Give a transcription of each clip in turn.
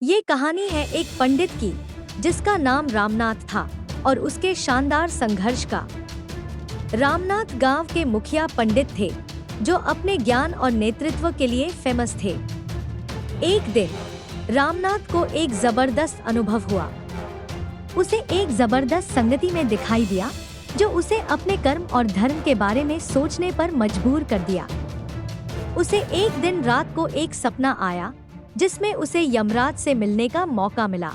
ये कहानी है एक पंडित की जिसका नाम रामनाथ था और उसके शानदार संघर्ष का। रामनाथ गांव के मुखिया पंडित थे जो अपने ज्ञान और नेतृत्व के लिए फेमस थे। एक दिन रामनाथ को एक जबरदस्त अनुभव हुआ। उसे एक जबरदस्त संगति में दिखाई दिया जो उसे अपने कर्म और धर्म के बारे में सोचने पर मजबूर कर दिया। उसे एक दिन रात को एक सपना आया जिसमें उसे यमराज से मिलने का मौका मिला।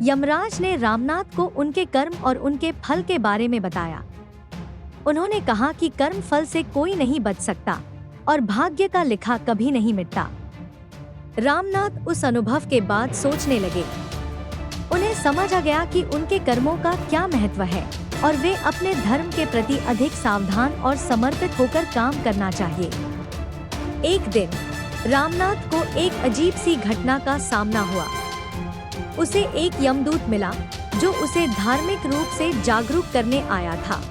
यमराज ने रामनाथ को उनके कर्म और उनके फल के बारे में बताया। उन्होंने कहा कि कर्म फल से कोई नहीं बच सकता और भाग्य का लिखा कभी नहीं मिटता। रामनाथ उस अनुभव के बाद सोचने लगे। उन्हें समझ आ गया कि उनके कर्मों का क्या महत्व है और वे अपने धर्म के प्रति अधिक सावधान और समर्पित होकर काम करना चाहिए। एक दिन रामनाथ को एक अजीब सी घटना का सामना हुआ। उसे एक यमदूत मिला जो उसे धार्मिक रूप से जागरूक करने आया था।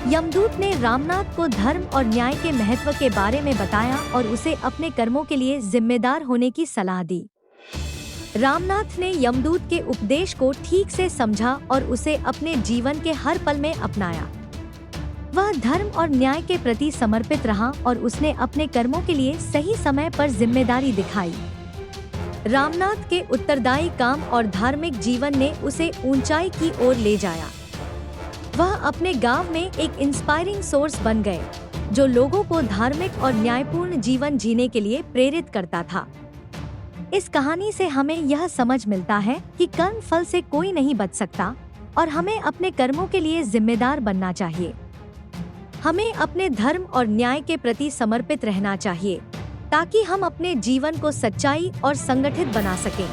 यमदूत ने रामनाथ को धर्म और न्याय के महत्व के बारे में बताया और उसे अपने कर्मों के लिए जिम्मेदार होने की सलाह दी। रामनाथ ने यमदूत के उपदेश को ठीक से समझा और उसे अपने जीवन के हर पल में अपनाया। वह धर्म और न्याय के प्रति समर्पित रहा और उसने अपने कर्मों के लिए सही समय पर जिम्मेदारी दिखाई। रामनाथ के उत्तरदायी काम और धार्मिक जीवन ने उसे ऊंचाई की ओर ले जाया। वह अपने गांव में एक इंस्पायरिंग सोर्स बन गए जो लोगों को धार्मिक और न्यायपूर्ण जीवन जीने के लिए प्रेरित करता था। इस कहानी से हमें यह समझ मिलता है कि कर्म फल से कोई नहीं बच सकता और हमें अपने कर्मों के लिए जिम्मेदार बनना चाहिए। हमें अपने धर्म और न्याय के प्रति समर्पित रहना चाहिए ताकि हम अपने जीवन को सच्चाई और संगठित बना सकें।